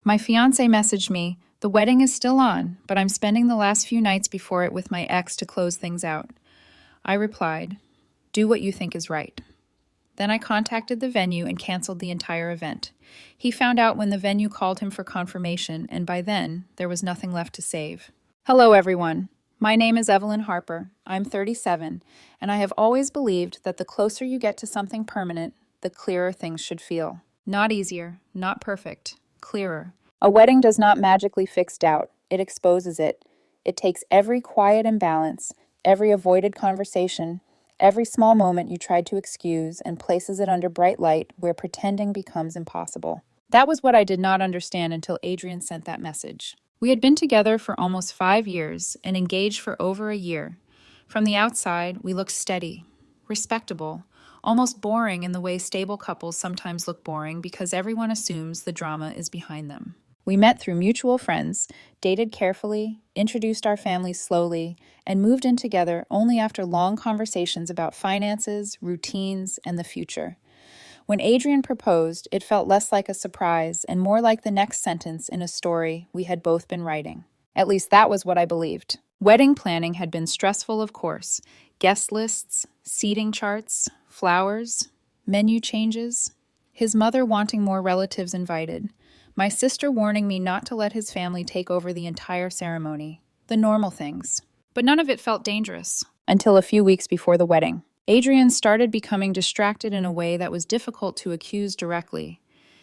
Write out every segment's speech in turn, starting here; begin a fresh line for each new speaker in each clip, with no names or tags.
My fiancé messaged me, "The wedding is still on, but I'm spending the last few nights before it with my ex to close things out." I replied, "Do what you think is right." Then I contacted the venue and canceled the entire event. He found out when the venue called him for confirmation, and by then, there was nothing left to save. Hello, everyone. My name is Evelyn Harper. I'm 37, and I have always believed that the closer you get to something permanent, the clearer things should feel. Not easier, not perfect, clearer. A wedding does not magically fix doubt, it exposes it. It takes every quiet imbalance, every avoided conversation, every small moment you tried to excuse, and places it under bright light where pretending becomes impossible. That was what I did not understand until Adrian sent that message. We had been together for almost 5 years and engaged for over a year. From the outside, we looked steady, respectable, almost boring in the way stable couples sometimes look boring because everyone assumes the drama is behind them. We met through mutual friends, dated carefully, introduced our families slowly, and moved in together only after long conversations about finances, routines, and the future. When Adrian proposed, it felt less like a surprise and more like the next sentence in a story we had both been writing. At least that was what I believed. Wedding planning had been stressful, of course. Guest lists, seating charts, flowers, menu changes, his mother wanting more relatives invited, my sister warning me not to let his family take over the entire ceremony. The normal things. But none of it felt dangerous. Until a few weeks before the wedding. Adrian started becoming distracted in a way that was difficult to accuse directly.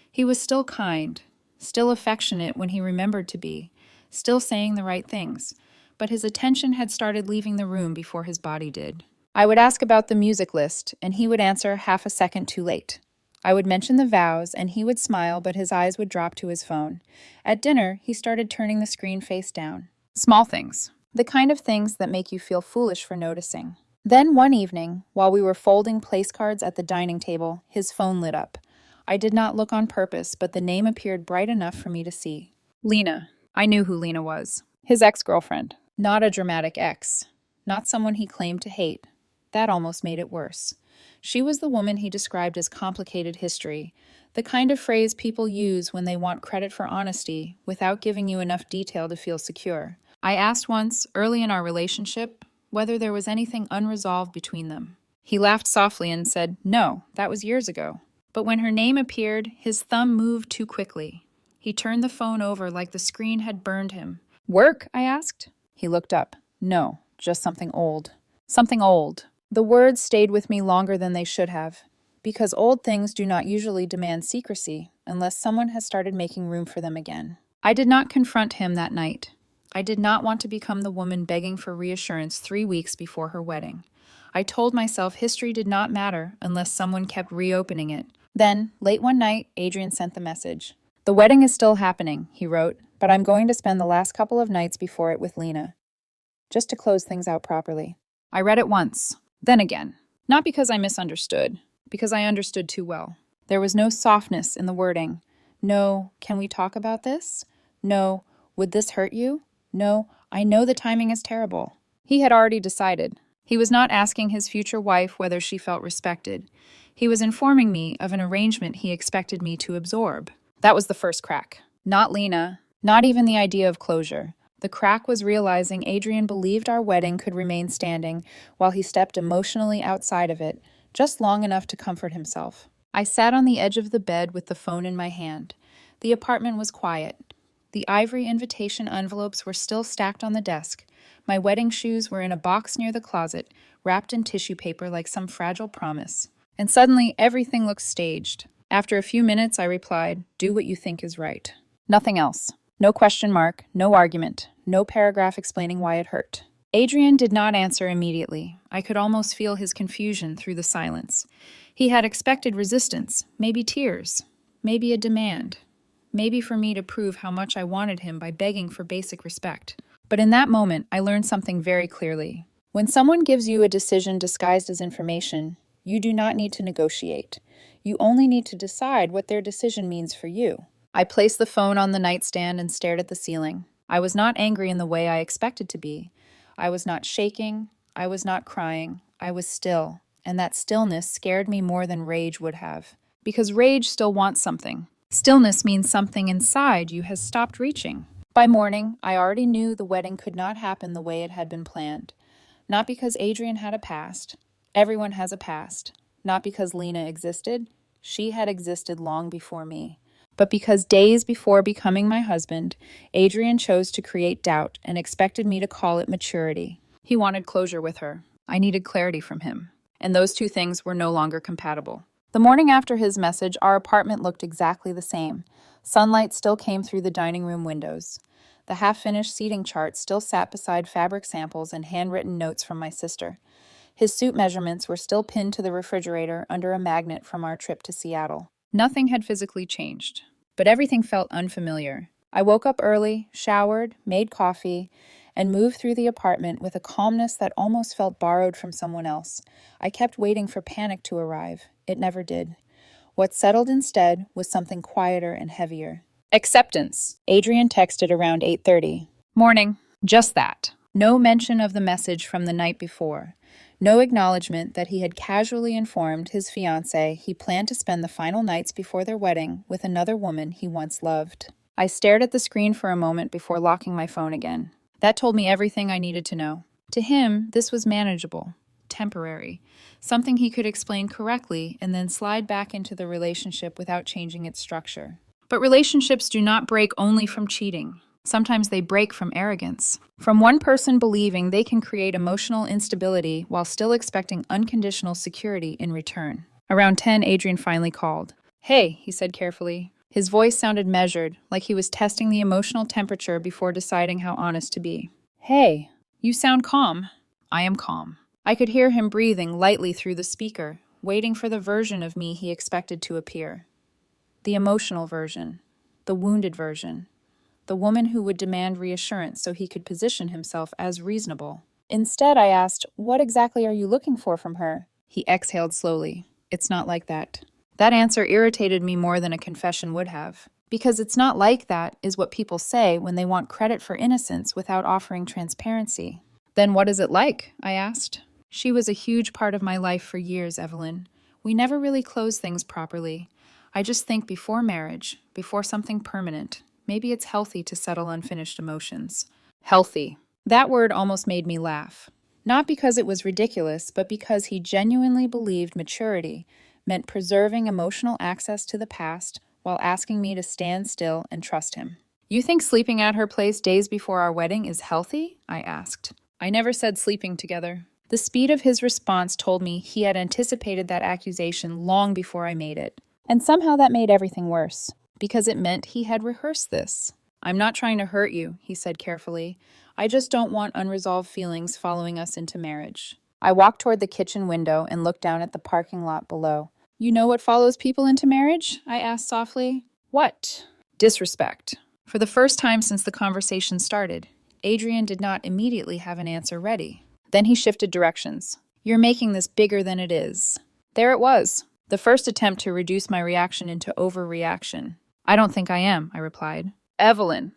He was still kind, still affectionate when he remembered to be, still saying the right things, but his attention had started leaving the room before his body did. I would ask about the music list, and he would answer half a second too late. I would mention the vows, and he would smile, but his eyes would drop to his phone. At dinner, he started turning the screen face down. Small things. The kind of things that make you feel foolish for noticing. Then one evening, while we were folding place cards at the dining table, his phone lit up. I did not look on purpose, but the name appeared bright enough for me to see. Lena. I knew who Lena was. His ex-girlfriend. Not a dramatic ex. Not someone he claimed to hate. That almost made it worse. She was the woman he described as complicated history, the kind of phrase people use when they want credit for honesty without giving you enough detail to feel secure. I asked once, early in our relationship, whether there was anything unresolved between them. He laughed softly and said, "No, that was years ago." But when her name appeared, his thumb moved too quickly. He turned the phone over like the screen had burned him. "Work?" I asked. He looked up. "No, just something old." Something old. The words stayed with me longer than they should have, because old things do not usually demand secrecy unless someone has started making room for them again. I did not confront him that night. I did not want to become the woman begging for reassurance 3 weeks before her wedding. I told myself history did not matter unless someone kept reopening it. Then, late one night, Adrian sent the message. "The wedding is still happening," he wrote, "but I'm going to spend the last couple of nights before it with Lena, just to close things out properly." I read it once, then again. Not because I misunderstood, because I understood too well. There was no softness in the wording. No, "Can we talk about this?" No, "Would this hurt you?" No, "I know the timing is terrible." He had already decided. He was not asking his future wife whether she felt respected. He was informing me of an arrangement he expected me to absorb. That was the first crack. Not Lena, not even the idea of closure. The crack was realizing Adrian believed our wedding could remain standing while he stepped emotionally outside of it, just long enough to comfort himself. I sat on the edge of the bed with the phone in my hand. The apartment was quiet. The ivory invitation envelopes were still stacked on the desk. My wedding shoes were in a box near the closet, wrapped in tissue paper like some fragile promise. And suddenly, everything looked staged. After a few minutes, I replied, "Do what you think is right." Nothing else. No question mark, no argument, no paragraph explaining why it hurt. Adrian did not answer immediately. I could almost feel his confusion through the silence. He had expected resistance, maybe tears, maybe a demand, maybe for me to prove how much I wanted him by begging for basic respect. But in that moment, I learned something very clearly. When someone gives you a decision disguised as information, you do not need to negotiate. You only need to decide what their decision means for you. I placed the phone on the nightstand and stared at the ceiling. I was not angry in the way I expected to be. I was not shaking. I was not crying. I was still, and that stillness scared me more than rage would have. Because rage still wants something. Stillness means something inside you has stopped reaching. By morning, I already knew the wedding could not happen the way it had been planned. Not because Adrian had a past. Everyone has a past. Not because Lena existed. She had existed long before me. But because days before becoming my husband, Adrian chose to create doubt and expected me to call it maturity. He wanted closure with her. I needed clarity from him. And those two things were no longer compatible. The morning after his message, our apartment looked exactly the same. Sunlight still came through the dining room windows. The half-finished seating chart still sat beside fabric samples and handwritten notes from my sister. His suit measurements were still pinned to the refrigerator under a magnet from our trip to Seattle. Nothing had physically changed, but everything felt unfamiliar. I woke up early, showered, made coffee, and moved through the apartment with a calmness that almost felt borrowed from someone else. I kept waiting for panic to arrive. It never did. What settled instead was something quieter and heavier. Acceptance. Adrian texted around 8:30. Morning. Just that. No mention of the message from the night before. No acknowledgement that he had casually informed his fiancé he planned to spend the final nights before their wedding with another woman he once loved. I stared at the screen for a moment before locking my phone again. That told me everything I needed to know. To him, this was manageable, temporary, something he could explain correctly and then slide back into the relationship without changing its structure. But relationships do not break only from cheating. Sometimes they break from arrogance. From one person believing they can create emotional instability while still expecting unconditional security in return. Around 10, Adrian finally called. "Hey," he said carefully. His voice sounded measured, like he was testing the emotional temperature before deciding how honest to be. "Hey, you sound calm." "I am calm." I could hear him breathing lightly through the speaker, waiting for the version of me he expected to appear. The emotional version. The wounded version. The woman who would demand reassurance so he could position himself as reasonable. Instead, I asked, "What exactly are you looking for from her?" He exhaled slowly. "It's not like that." That answer irritated me more than a confession would have. Because "it's not like that" is what people say when they want credit for innocence without offering transparency. "Then what is it like?" I asked. "She was a huge part of my life for years, Evelyn. We never really closed things properly. I just think before marriage, before something permanent, maybe it's healthy to settle unfinished emotions." Healthy. That word almost made me laugh. Not because it was ridiculous, but because he genuinely believed maturity meant preserving emotional access to the past while asking me to stand still and trust him. "You think sleeping at her place days before our wedding is healthy?" I asked. "I never said sleeping together." The speed of his response told me he had anticipated that accusation long before I made it. And somehow that made everything worse, because it meant he had rehearsed this. "I'm not trying to hurt you," he said carefully. "I just don't want unresolved feelings following us into marriage." I walked toward the kitchen window and looked down at the parking lot below. "You know what follows people into marriage?" I asked softly. "What?" "Disrespect." For the first time since the conversation started, Adrian did not immediately have an answer ready. Then he shifted directions. "You're making this bigger than it is." There it was. The first attempt to reduce my reaction into overreaction. "I don't think I am," I replied. "Evelyn."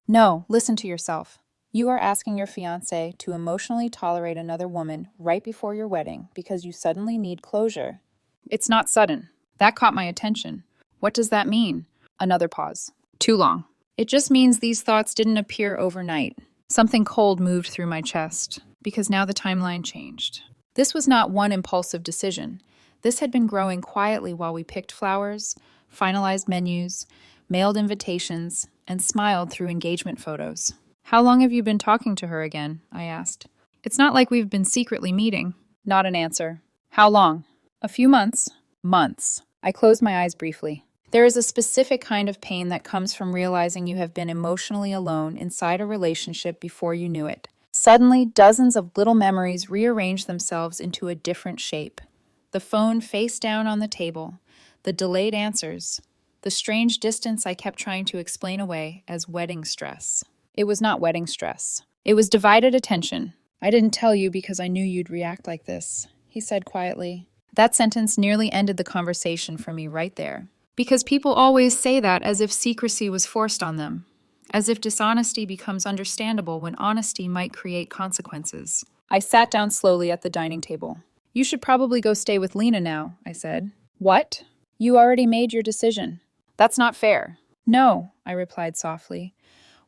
"No, listen to yourself. You are asking your fiancé to emotionally tolerate another woman right before your wedding because you suddenly need closure." "It's not sudden." That caught my attention. "What does that mean?" Another pause. Too long. "It just means these thoughts didn't appear overnight." Something cold moved through my chest, because now the timeline changed. This was not one impulsive decision. This had been growing quietly while we picked flowers, finalized menus, mailed invitations, and smiled through engagement photos. "How long have you been talking to her again?" I asked. "It's not like we've been secretly meeting." Not an answer. "How long?" "A few months." Months. I closed my eyes briefly. There is a specific kind of pain that comes from realizing you have been emotionally alone inside a relationship before you knew it. Suddenly, dozens of little memories rearrange themselves into a different shape. The phone face down on the table, the delayed answers, the strange distance I kept trying to explain away as wedding stress. It was not wedding stress. It was divided attention. "I didn't tell you because I knew you'd react like this," he said quietly. That sentence nearly ended the conversation for me right there. Because people always say that as if secrecy was forced on them, as if dishonesty becomes understandable when honesty might create consequences. I sat down slowly at the dining table. "You should probably go stay with Lena now," I said. "What?" "You already made your decision." That's not fair. No, I replied softly.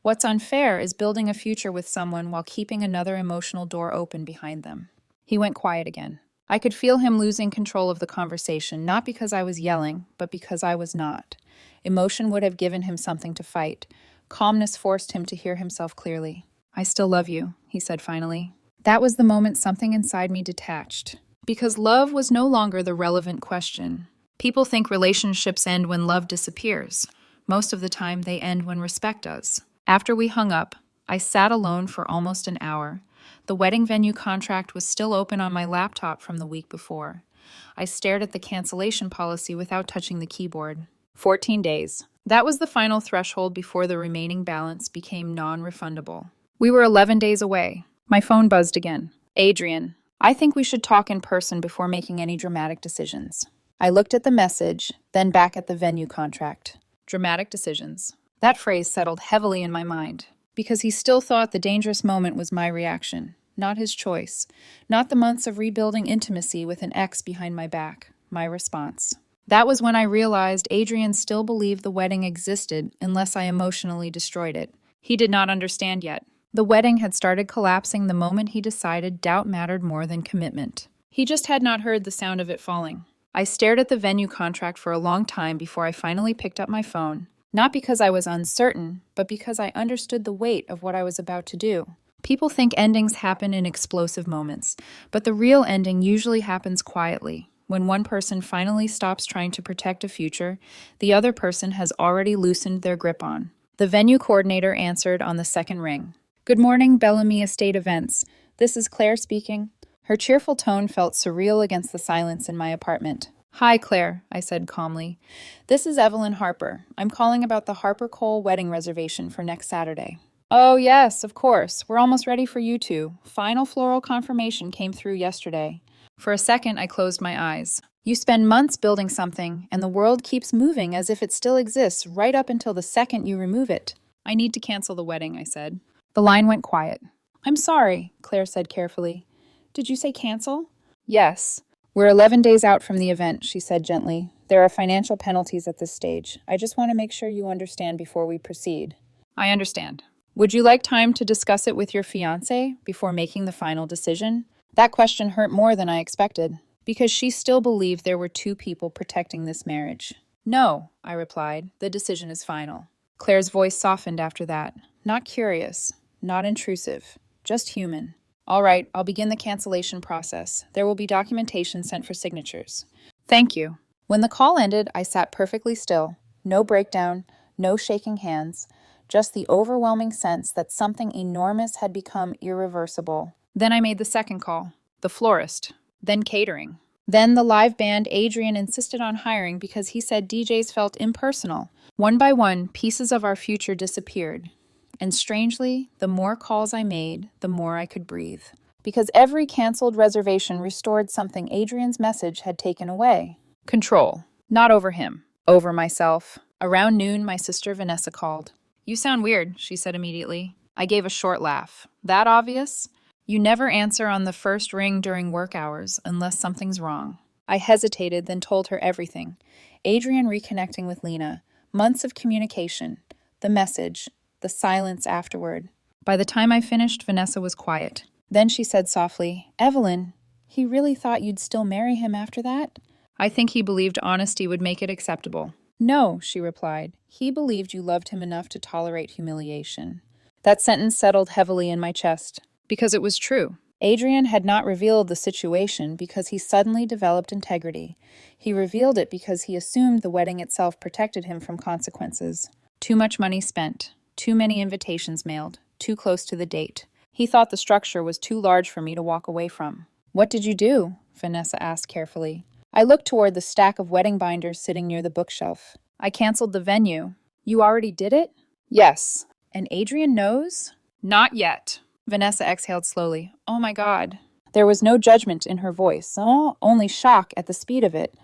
What's unfair is building a future with someone while keeping another emotional door open behind them. He went quiet again. I could feel him losing control of the conversation, not because I was yelling, but because I was not. Emotion would have given him something to fight. Calmness forced him to hear himself clearly. I still love you, he said finally. That was the moment something inside me detached. Because love was no longer the relevant question. People think relationships end when love disappears. Most of the time, they end when respect does. After we hung up, I sat alone for almost an hour. The wedding venue contract was still open on my laptop from the week before. I stared at the cancellation policy without touching the keyboard. 14 days. That was the final threshold before the remaining balance became non-refundable. We were 11 days away. My phone buzzed again. Adrian, I think we should talk in person before making any dramatic decisions. I looked at the message, then back at the venue contract. Dramatic decisions. That phrase settled heavily in my mind, because he still thought the dangerous moment was my reaction, not his choice, not the months of rebuilding intimacy with an ex behind my back, my response. That was when I realized Adrian still believed the wedding existed unless I emotionally destroyed it. He did not understand yet. The wedding had started collapsing the moment he decided doubt mattered more than commitment. He just had not heard the sound of it falling. I stared at the venue contract for a long time before I finally picked up my phone. Not because I was uncertain, but because I understood the weight of what I was about to do. People think endings happen in explosive moments, but the real ending usually happens quietly. When one person finally stops trying to protect a future, the other person has already loosened their grip on. The venue coordinator answered on the second ring. Good morning, Bellamy Estate Events. This is Claire speaking. Her cheerful tone felt surreal against the silence in my apartment. Hi, Claire, I said calmly. This is Evelyn Harper. I'm calling about the Harper Cole wedding reservation for next Saturday. Oh, yes, of course. We're almost ready for you two. Final floral confirmation came through yesterday. For a second, I closed my eyes. You spend months building something, and the world keeps moving as if it still exists right up until the second you remove it. I need to cancel the wedding, I said. The line went quiet. I'm sorry, Claire said carefully. Did you say cancel? Yes. We're 11 days out from the event, she said gently. There are financial penalties at this stage. I just want to make sure you understand before we proceed. I understand. Would you like time to discuss it with your fiancé before making the final decision? That question hurt more than I expected, because she still believed there were two people protecting this marriage. No, I replied. The decision is final. Claire's voice softened after that. Not curious, not intrusive, just human. All right, I'll begin the cancellation process. There will be documentation sent for signatures. Thank you. When the call ended, I sat perfectly still. No breakdown, no shaking hands, just the overwhelming sense that something enormous had become irreversible. Then I made the second call. The florist. Then catering. Then the live band Adrian insisted on hiring because he said DJs felt impersonal. One by one, pieces of our future disappeared. And strangely, the more calls I made, the more I could breathe. Because every canceled reservation restored something Adrian's message had taken away. Control. Not over him. Over myself. Around noon, my sister Vanessa called. You sound weird, she said immediately. I gave a short laugh. That obvious? You never answer on the first ring during work hours unless something's wrong. I hesitated, then told her everything. Adrian reconnecting with Lena. Months of communication. The message. The silence afterward. By the time I finished, Vanessa was quiet. Then she said softly, Evelyn, he really thought you'd still marry him after that? I think he believed honesty would make it acceptable. No, she replied. He believed you loved him enough to tolerate humiliation. That sentence settled heavily in my chest, because it was true. Adrian had not revealed the situation because he suddenly developed integrity. He revealed it because he assumed the wedding itself protected him from consequences. Too much money spent. Too many invitations mailed, too close to the date. He thought the structure was too large for me to walk away from. What did you do? Vanessa asked carefully. I looked toward the stack of wedding binders sitting near the bookshelf. I canceled the venue. You already did it? Yes. And Adrian knows? Not yet. Vanessa exhaled slowly. Oh my God. There was no judgment in her voice, only shock at the speed of it.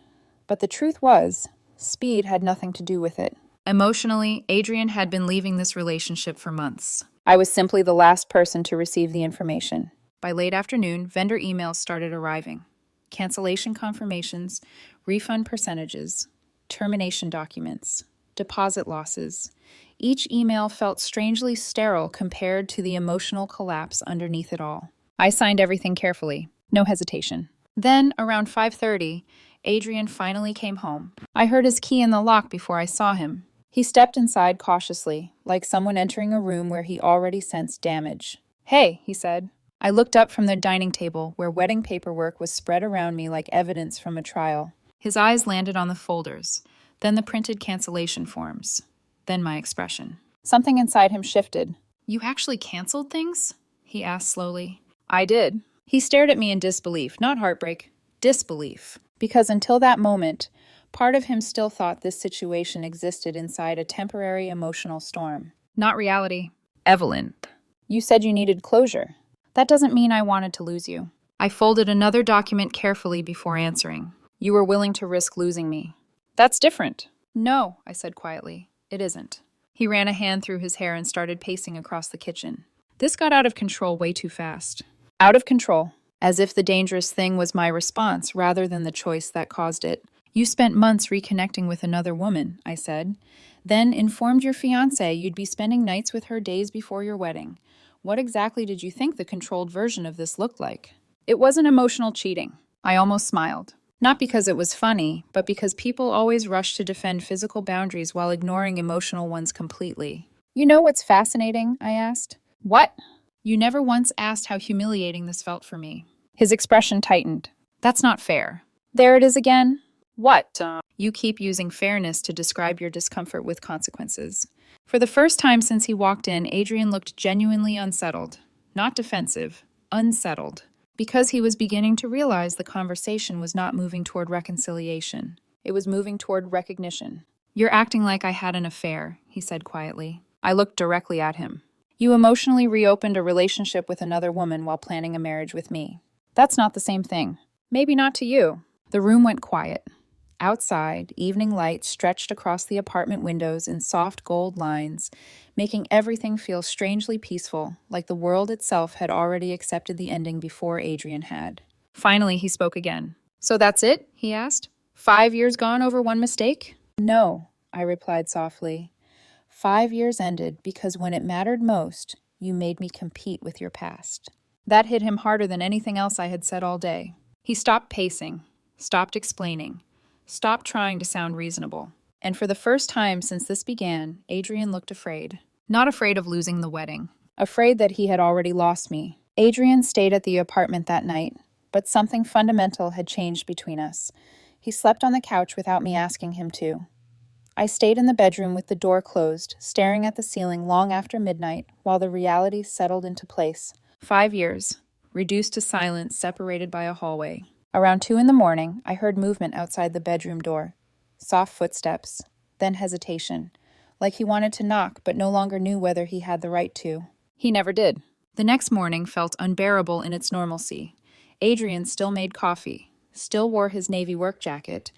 But the truth was, speed had nothing to do with it. Emotionally, Adrian had been leaving this relationship for months. I was simply the last person to receive the information. By late afternoon, vendor emails started arriving. Cancellation confirmations, refund percentages, termination documents, deposit losses. Each email felt strangely sterile compared to the emotional collapse underneath it all. I signed everything carefully, no hesitation. Then, around 5:30, Adrian finally came home. I heard his key in the lock before I saw him. He stepped inside cautiously, like someone entering a room where he already sensed damage. "Hey," he said. I looked up from the dining table, where wedding paperwork was spread around me like evidence from a trial. His eyes landed on the folders, then the printed cancellation forms, then my expression. Something inside him shifted. "You actually canceled things?" he asked slowly. "I did." He stared at me in disbelief, not heartbreak, disbelief. Because until that moment, part of him still thought this situation existed inside a temporary emotional storm. Not reality. "Evelyn, you said you needed closure. That doesn't mean I wanted to lose you." I folded another document carefully before answering. "You were willing to risk losing me." "That's different." "No," I said quietly. "It isn't." He ran a hand through his hair and started pacing across the kitchen. This got out of control way too fast. Out of control. As if the dangerous thing was my response rather than the choice that caused it. "You spent months reconnecting with another woman," I said. "Then informed your fiancé you'd be spending nights with her days before your wedding. What exactly did you think the controlled version of this looked like?" It wasn't emotional cheating. I almost smiled. Not because it was funny, but because people always rush to defend physical boundaries while ignoring emotional ones completely. "You know what's fascinating?" I asked. "What?" "You never once asked how humiliating this felt for me." His expression tightened. "That's not fair." "There it is again." "What?" "You keep using fairness to describe your discomfort with consequences." For the first time since he walked in, Adrian looked genuinely unsettled. Not defensive, unsettled. Because he was beginning to realize the conversation was not moving toward reconciliation. It was moving toward recognition. "You're acting like I had an affair," he said quietly. I looked directly at him. "You emotionally reopened a relationship with another woman while planning a marriage with me. That's not the same thing. Maybe not to you." The room went quiet. Outside, evening light stretched across the apartment windows in soft gold lines, making everything feel strangely peaceful, like the world itself had already accepted the ending before Adrian had. Finally, he spoke again. "So that's it?" he asked. 5 years gone over one mistake?" "No," I replied softly. 5 years ended because when it mattered most, you made me compete with your past." That hit him harder than anything else I had said all day. He stopped pacing, stopped explaining, stopped trying to sound reasonable. And for the first time since this began, Adrian looked afraid. Not afraid of losing the wedding. Afraid that he had already lost me. Adrian stayed at the apartment that night, but something fundamental had changed between us. He slept on the couch without me asking him to. I stayed in the bedroom with the door closed, staring at the ceiling long after midnight, while the reality settled into place. 5 years, reduced to silence, separated by a hallway. Around 2 in the morning, I heard movement outside the bedroom door. Soft footsteps, then hesitation, like he wanted to knock but no longer knew whether he had the right to. He never did. The next morning felt unbearable in its normalcy. Adrian still made coffee, still wore his navy work jacket,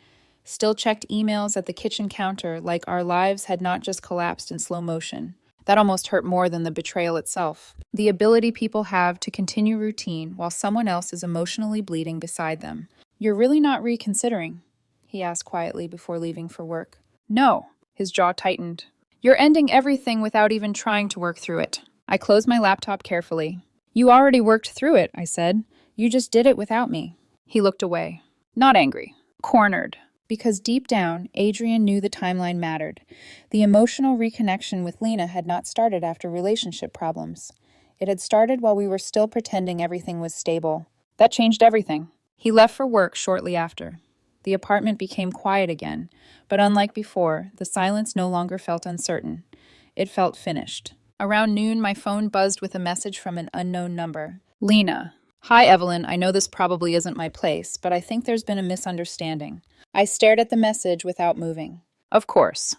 still checked emails at the kitchen counter like our lives had not just collapsed in slow motion. That almost hurt more than the betrayal itself. The ability people have to continue routine while someone else is emotionally bleeding beside them. "You're really not reconsidering?" he asked quietly before leaving for work. "No." His jaw tightened. "You're ending everything without even trying to work through it." I closed my laptop carefully. "You already worked through it," I said. "You just did it without me." He looked away. Not angry. Cornered. Because deep down, Adrian knew the timeline mattered. The emotional reconnection with Lena had not started after relationship problems. It had started while we were still pretending everything was stable. That changed everything. He left for work shortly after. The apartment became quiet again, but unlike before, the silence no longer felt uncertain. It felt finished. Around noon, my phone buzzed with a message from an unknown number. "Lena. Hi, Evelyn. I know this probably isn't my place, but I think there's been a misunderstanding." I stared at the message without moving. Of course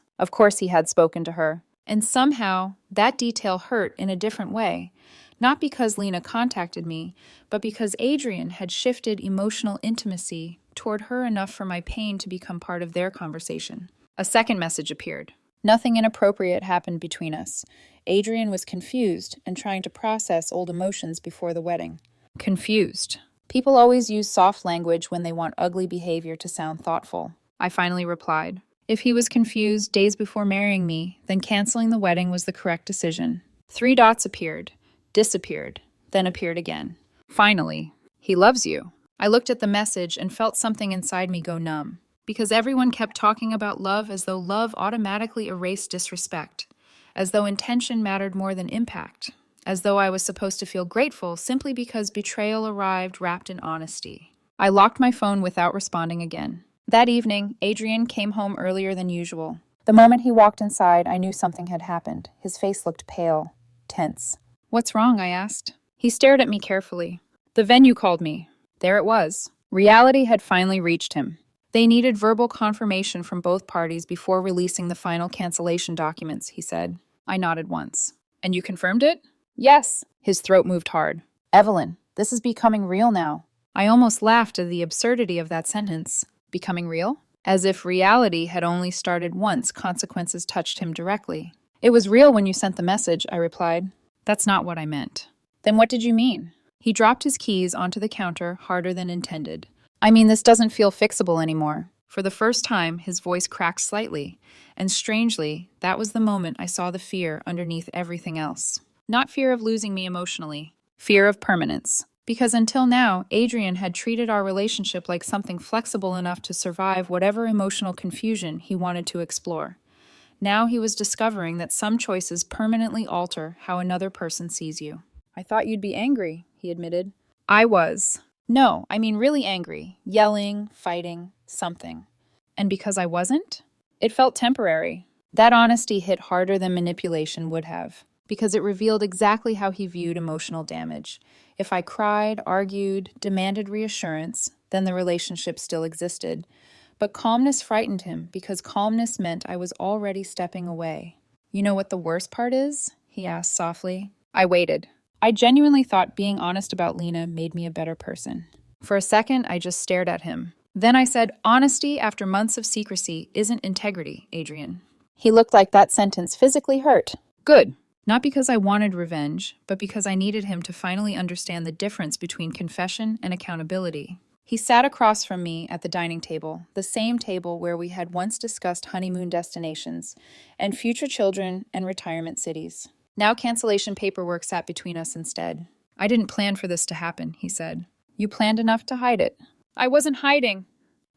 he had spoken to her. And somehow, that detail hurt in a different way. Not because Lena contacted me, but because Adrian had shifted emotional intimacy toward her enough for my pain to become part of their conversation. A second message appeared. Nothing inappropriate happened between us. Adrian was confused and trying to process old emotions before the wedding. Confused. People always use soft language when they want ugly behavior to sound thoughtful. I finally replied. If he was confused days before marrying me, then canceling the wedding was the correct decision. 3 dots appeared, disappeared, then appeared again. Finally, he loves you. I looked at the message and felt something inside me go numb, because everyone kept talking about love as though love automatically erased disrespect, as though intention mattered more than impact, as though I was supposed to feel grateful simply because betrayal arrived wrapped in honesty. I locked my phone without responding again. That evening, Adrian came home earlier than usual. The moment he walked inside, I knew something had happened. His face looked pale, tense. "What's wrong?" I asked. He stared at me carefully. "The venue called me." There it was. Reality had finally reached him. They needed verbal confirmation from both parties before releasing the final cancellation documents, he said. I nodded once. "And you confirmed it?" "Yes." His throat moved hard. "Evelyn, this is becoming real now." I almost laughed at the absurdity of that sentence. Becoming real? As if reality had only started once consequences touched him directly. "It was real when you sent the message," I replied. "That's not what I meant." "Then what did you mean?" He dropped his keys onto the counter harder than intended. "I mean, this doesn't feel fixable anymore." For the first time, his voice cracked slightly, and strangely, that was the moment I saw the fear underneath everything else. Not fear of losing me emotionally, fear of permanence. Because until now, Adrian had treated our relationship like something flexible enough to survive whatever emotional confusion he wanted to explore. Now he was discovering that some choices permanently alter how another person sees you. "I thought you'd be angry," he admitted. I was. No, I mean really angry. Yelling, fighting, something. And because I wasn't? It felt temporary. That honesty hit harder than manipulation would have, because it revealed exactly how he viewed emotional damage. If I cried, argued, demanded reassurance, then the relationship still existed. But calmness frightened him, because calmness meant I was already stepping away. "You know what the worst part is?" he asked softly. I waited. I genuinely thought being honest about Lena made me a better person. For a second, I just stared at him. Then I said, "Honesty after months of secrecy isn't integrity, Adrian." He looked like that sentence physically hurt. Good. Not because I wanted revenge, but because I needed him to finally understand the difference between confession and accountability. He sat across from me at the dining table, the same table where we had once discussed honeymoon destinations, and future children and retirement cities. Now cancellation paperwork sat between us instead. "I didn't plan for this to happen," he said. "You planned enough to hide it." "I wasn't hiding.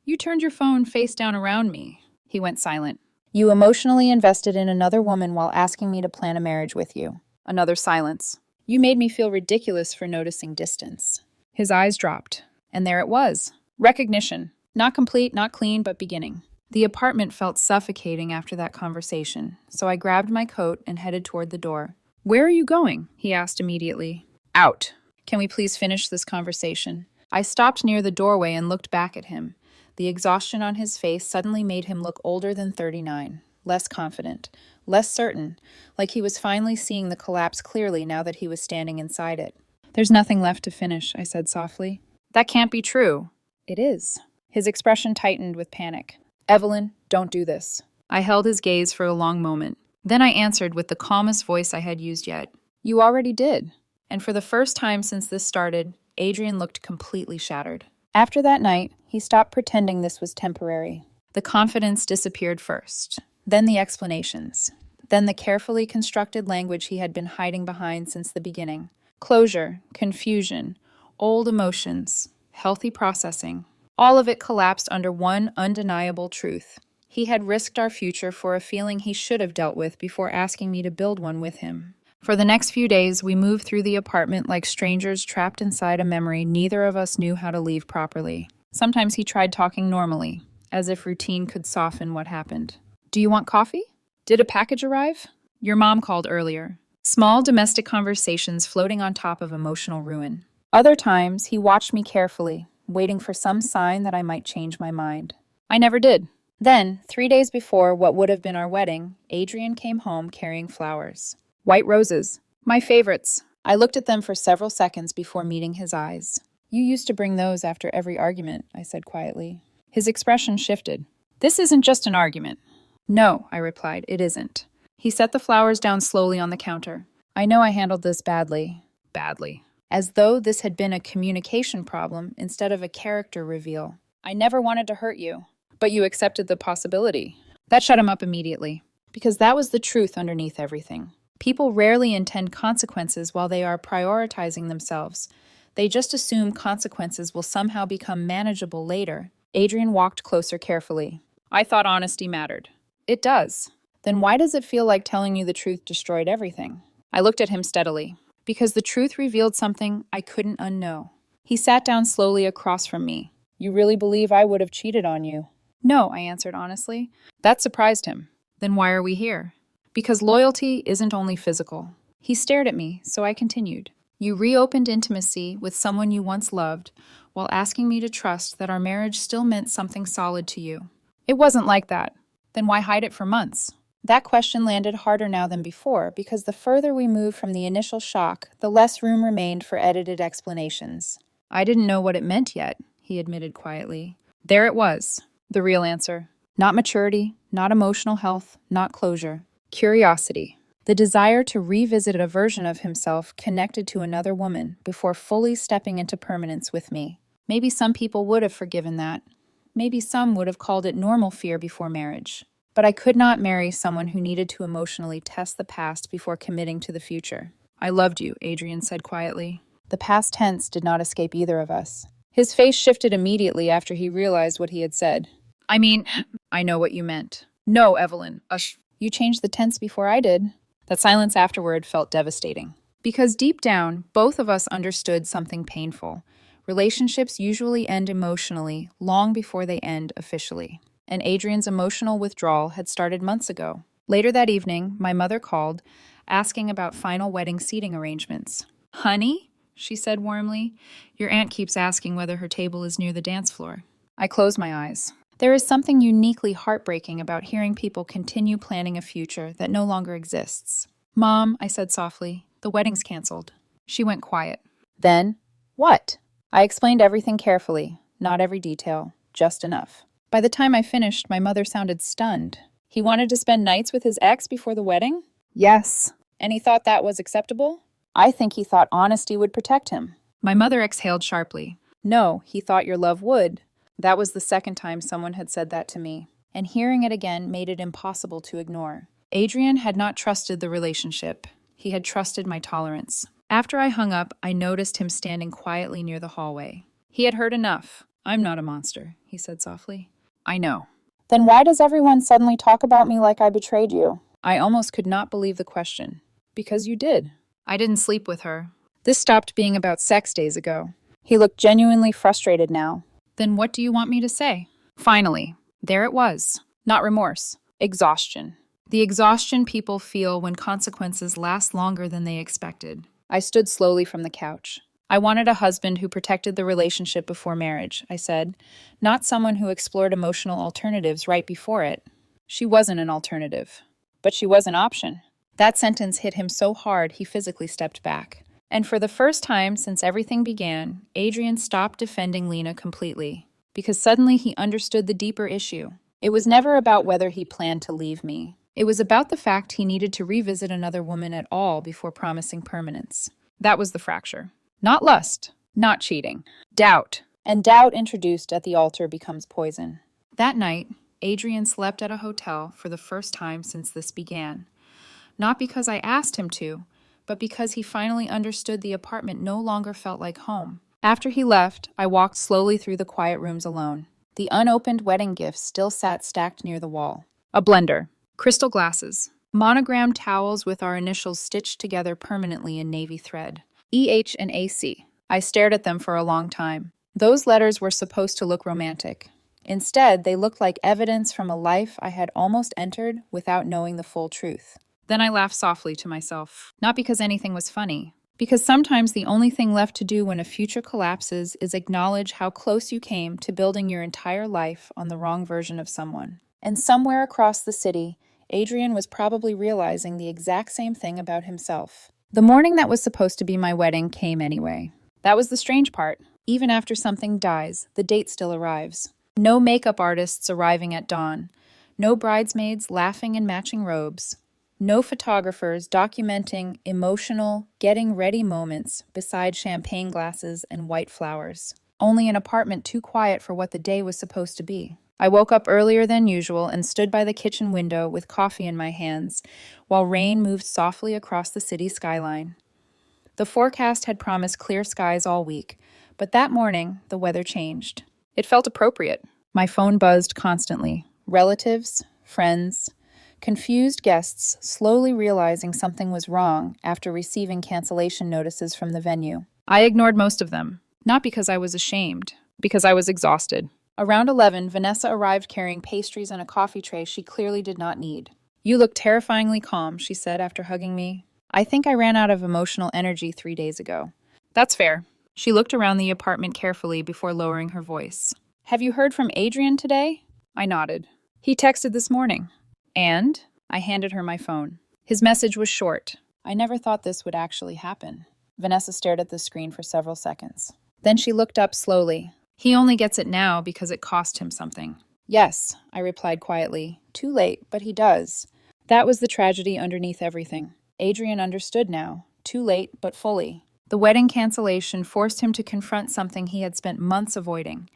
You turned your phone face down around me." He went silent. "You emotionally invested in another woman while asking me to plan a marriage with you." Another silence. "You made me feel ridiculous for noticing distance." His eyes dropped. And there it was. Recognition. Not complete, not clean, but beginning. The apartment felt suffocating after that conversation, so I grabbed my coat and headed toward the door. "Where are you going?" he asked immediately. "Out." "Can we please finish this conversation?" I stopped near the doorway and looked back at him. The exhaustion on his face suddenly made him look older than 39, less confident, less certain, like he was finally seeing the collapse clearly now that he was standing inside it. "There's nothing left to finish," I said softly. "That can't be true." "It is." His expression tightened with panic. "Evelyn, don't do this." I held his gaze for a long moment. Then I answered with the calmest voice I had used yet. "You already did." And for the first time since this started, Adrian looked completely shattered. After that night, he stopped pretending this was temporary. The confidence disappeared first, then the explanations, then the carefully constructed language he had been hiding behind since the beginning. Closure, confusion, old emotions, healthy processing. All of it collapsed under one undeniable truth. He had risked our future for a feeling he should have dealt with before asking me to build one with him. For the next few days, we moved through the apartment like strangers trapped inside a memory neither of us knew how to leave properly. Sometimes he tried talking normally, as if routine could soften what happened. "Do you want coffee? Did a package arrive? Your mom called earlier." Small domestic conversations floating on top of emotional ruin. Other times, he watched me carefully, waiting for some sign that I might change my mind. I never did. Then, 3 days before what would have been our wedding, Adrian came home carrying flowers. White roses. My favorites. I looked at them for several seconds before meeting his eyes. "You used to bring those after every argument," I said quietly. His expression shifted. "This isn't just an argument." "No," I replied, "it isn't." He set the flowers down slowly on the counter. "I know I handled this badly." Badly. As though this had been a communication problem instead of a character reveal. "I never wanted to hurt you." "But you accepted the possibility." That shut him up immediately, because that was the truth underneath everything. People rarely intend consequences while they are prioritizing themselves. They just assume consequences will somehow become manageable later. Adrian walked closer carefully. I thought honesty mattered. It does. Then why does it feel like telling you the truth destroyed everything? I looked at him steadily. Because the truth revealed something I couldn't unknow. He sat down slowly across from me. You really believe I would have cheated on you? No, I answered honestly. That surprised him. Then why are we here? Because loyalty isn't only physical. He stared at me, so I continued. You reopened intimacy with someone you once loved, while asking me to trust that our marriage still meant something solid to you. It wasn't like that. Then why hide it for months? That question landed harder now than before, because the further we moved from the initial shock, the less room remained for edited explanations. I didn't know what it meant yet, he admitted quietly. There it was, the real answer. Not maturity, not emotional health, not closure. Curiosity. The desire to revisit a version of himself connected to another woman before fully stepping into permanence with me. Maybe some people would have forgiven that. Maybe some would have called it normal fear before marriage. But I could not marry someone who needed to emotionally test the past before committing to the future. I loved you, Adrian said quietly. The past tense did not escape either of us. His face shifted immediately after he realized what he had said. I know what you meant. No, Evelyn. You changed the tense before I did. That silence afterward felt devastating. Because deep down, both of us understood something painful. Relationships usually end emotionally long before they end officially. And Adrian's emotional withdrawal had started months ago. Later that evening, my mother called, asking about final wedding seating arrangements. Honey, she said warmly, your aunt keeps asking whether her table is near the dance floor. I closed my eyes. There is something uniquely heartbreaking about hearing people continue planning a future that no longer exists. Mom, I said softly, the wedding's canceled. She went quiet. Then, what? I explained everything carefully, not every detail, just enough. By the time I finished, my mother sounded stunned. He wanted to spend nights with his ex before the wedding? Yes. And he thought that was acceptable? I think he thought honesty would protect him. My mother exhaled sharply. No, he thought your love would. That was the second time someone had said that to me, and hearing it again made it impossible to ignore. Adrian had not trusted the relationship. He had trusted my tolerance. After I hung up, I noticed him standing quietly near the hallway. He had heard enough. I'm not a monster, he said softly. I know. Then why does everyone suddenly talk about me like I betrayed you? I almost could not believe the question. Because you did. I didn't sleep with her. This stopped being about sex days ago. He looked genuinely frustrated now. Then what do you want me to say? Finally, there it was. Not remorse. Exhaustion. The exhaustion people feel when consequences last longer than they expected. I stood slowly from the couch. I wanted a husband who protected the relationship before marriage, I said, not someone who explored emotional alternatives right before it. She wasn't an alternative, but she was an option. That sentence hit him so hard he physically stepped back. And for the first time since everything began, Adrian stopped defending Lena completely, because suddenly he understood the deeper issue. It was never about whether he planned to leave me. It was about the fact he needed to revisit another woman at all before promising permanence. That was the fracture. Not lust, not cheating. Doubt. And doubt introduced at the altar becomes poison. That night, Adrian slept at a hotel for the first time since this began. Not because I asked him to, but because he finally understood the apartment no longer felt like home. After he left, I walked slowly through the quiet rooms alone. The unopened wedding gifts still sat stacked near the wall. A blender, crystal glasses, monogrammed towels with our initials stitched together permanently in navy thread. EH and AC. I stared at them for a long time. Those letters were supposed to look romantic. Instead, they looked like evidence from a life I had almost entered without knowing the full truth. Then I laughed softly to myself. Not because anything was funny. Because sometimes the only thing left to do when a future collapses is acknowledge how close you came to building your entire life on the wrong version of someone. And somewhere across the city, Adrian was probably realizing the exact same thing about himself. The morning that was supposed to be my wedding came anyway. That was the strange part. Even after something dies, the date still arrives. No makeup artists arriving at dawn. No bridesmaids laughing in matching robes. No photographers documenting emotional, getting-ready moments beside champagne glasses and white flowers. Only an apartment too quiet for what the day was supposed to be. I woke up earlier than usual and stood by the kitchen window with coffee in my hands, while rain moved softly across the city skyline. The forecast had promised clear skies all week, but that morning, the weather changed. It felt appropriate. My phone buzzed constantly. Relatives, friends, confused guests slowly realizing something was wrong after receiving cancellation notices from the venue. I ignored most of them, not because I was ashamed, because I was exhausted. Around 11, Vanessa arrived carrying pastries and a coffee tray she clearly did not need. "You look terrifyingly calm," she said after hugging me. "I think I ran out of emotional energy 3 days ago." "That's fair." She looked around the apartment carefully before lowering her voice. "Have you heard from Adrian today?" I nodded. "He texted this morning." "And?" I handed her my phone. His message was short. "I never thought this would actually happen." Vanessa stared at the screen for several seconds. Then she looked up slowly. "He only gets it now because it cost him something." "Yes," I replied quietly. "Too late, but he does." That was the tragedy underneath everything. Adrian understood now. Too late, but fully. The wedding cancellation forced him to confront something he had spent months avoiding.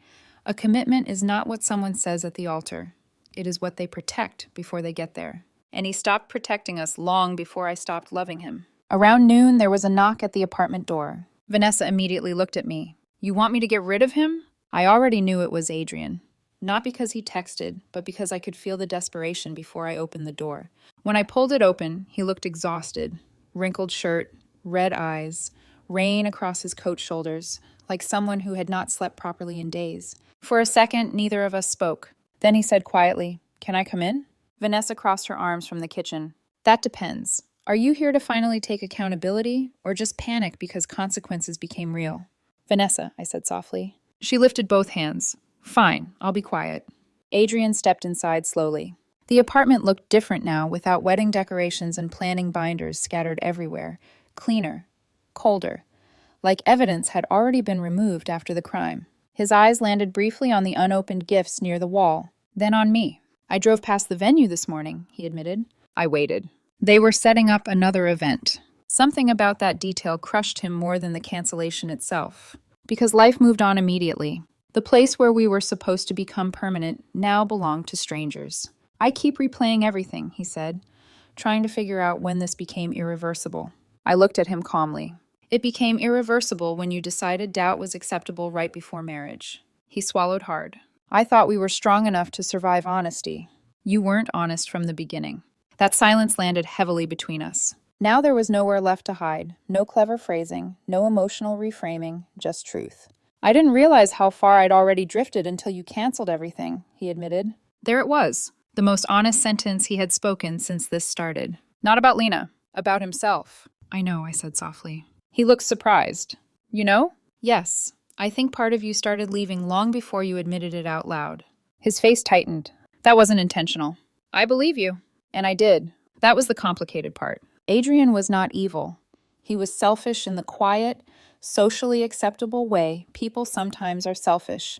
A commitment is not what someone says at the altar. It is what they protect before they get there. And he stopped protecting us long before I stopped loving him. Around noon, there was a knock at the apartment door. Vanessa immediately looked at me. "You want me to get rid of him?" I already knew it was Adrian. Not because he texted, but because I could feel the desperation before I opened the door. When I pulled it open, he looked exhausted. Wrinkled shirt, red eyes, rain across his coat shoulders, like someone who had not slept properly in days. For a second, neither of us spoke. Then he said quietly, "Can I come in?" Vanessa crossed her arms from the kitchen. "That depends. Are you here to finally take accountability, or just panic because consequences became real?" "Vanessa," I said softly. She lifted both hands. "Fine, I'll be quiet." Adrian stepped inside slowly. The apartment looked different now, without wedding decorations and planning binders scattered everywhere. Cleaner. Colder. Like evidence had already been removed after the crime. His eyes landed briefly on the unopened gifts near the wall, then on me. "I drove past the venue this morning," he admitted. I waited. They were setting up another event. Something about that detail crushed him more than the cancellation itself. Because life moved on immediately. The place where we were supposed to become permanent now belonged to strangers. "I keep replaying everything," he said, trying to figure out when this became irreversible. I looked at him calmly. "It became irreversible when you decided doubt was acceptable right before marriage." He swallowed hard. "I thought we were strong enough to survive honesty. You weren't honest from the beginning." That silence landed heavily between us. Now there was nowhere left to hide, no clever phrasing, no emotional reframing, just truth. "I didn't realize how far I'd already drifted until you canceled everything," he admitted. There it was, the most honest sentence he had spoken since this started. Not about Lena, about himself. "I know," I said softly. He looked surprised. "You know?" "Yes. I think part of you started leaving long before you admitted it out loud." His face tightened. "That wasn't intentional." "I believe you." And I did. That was the complicated part. Adrian was not evil. He was selfish in the quiet, socially acceptable way people sometimes are selfish.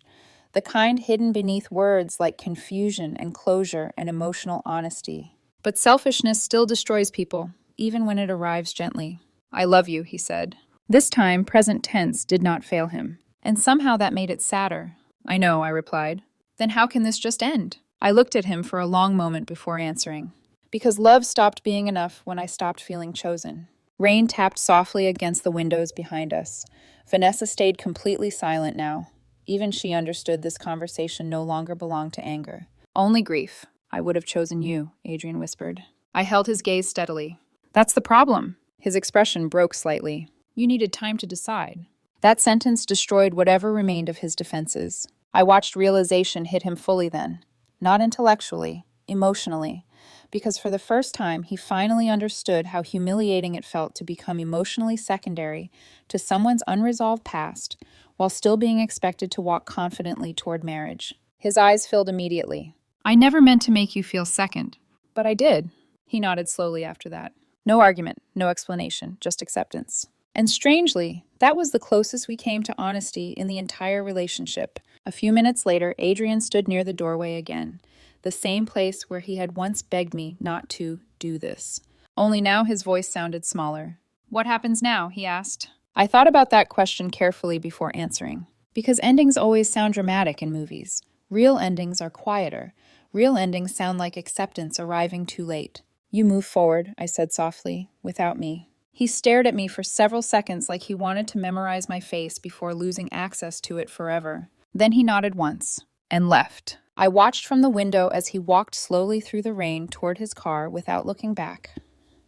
The kind hidden beneath words like confusion and closure and emotional honesty. But selfishness still destroys people, even when it arrives gently. "I love you," he said. This time, present tense did not fail him. And somehow that made it sadder. "I know," I replied. "Then how can this just end?" I looked at him for a long moment before answering. "Because love stopped being enough when I stopped feeling chosen." Rain tapped softly against the windows behind us. Vanessa stayed completely silent now. Even she understood this conversation no longer belonged to anger. "Only grief. I would have chosen you," Adrian whispered. I held his gaze steadily. "That's the problem." His expression broke slightly. "You needed time to decide." That sentence destroyed whatever remained of his defenses. I watched realization hit him fully then. Not intellectually, emotionally. Because for the first time, he finally understood how humiliating it felt to become emotionally secondary to someone's unresolved past while still being expected to walk confidently toward marriage. His eyes filled immediately. "I never meant to make you feel second." "But I did." He nodded slowly after that. No argument, no explanation, just acceptance. And strangely, that was the closest we came to honesty in the entire relationship. A few minutes later, Adrian stood near the doorway again. The same place where he had once begged me not to do this. Only now his voice sounded smaller. "What happens now?" he asked. I thought about that question carefully before answering. Because endings always sound dramatic in movies. Real endings are quieter. Real endings sound like acceptance arriving too late. You move forward, I said softly, without me. He stared at me for several seconds like he wanted to memorize my face before losing access to it forever. Then he nodded once and left. I watched from the window as he walked slowly through the rain toward his car without looking back.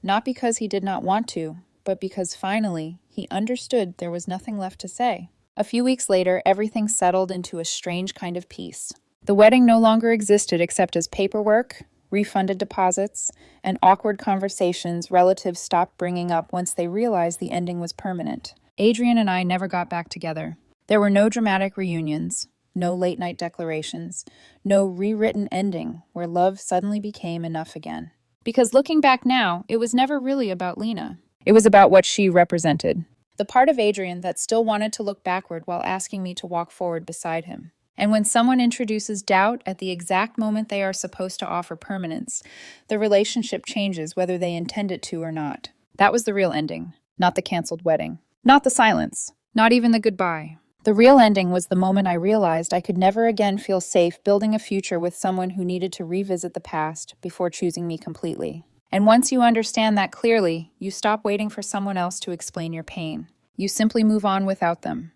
Not because he did not want to, but because finally he understood there was nothing left to say. A few weeks later, everything settled into a strange kind of peace. The wedding no longer existed except as paperwork, refunded deposits, and awkward conversations relatives stopped bringing up once they realized the ending was permanent. Adrian and I never got back together. There were no dramatic reunions, no late-night declarations, no rewritten ending where love suddenly became enough again. Because looking back now, it was never really about Lena. It was about what she represented. The part of Adrian that still wanted to look backward while asking me to walk forward beside him. And when someone introduces doubt at the exact moment they are supposed to offer permanence, the relationship changes whether they intend it to or not. That was the real ending, not the canceled wedding. Not the silence, not even the goodbye. The real ending was the moment I realized I could never again feel safe building a future with someone who needed to revisit the past before choosing me completely. And once you understand that clearly, you stop waiting for someone else to explain your pain. You simply move on without them.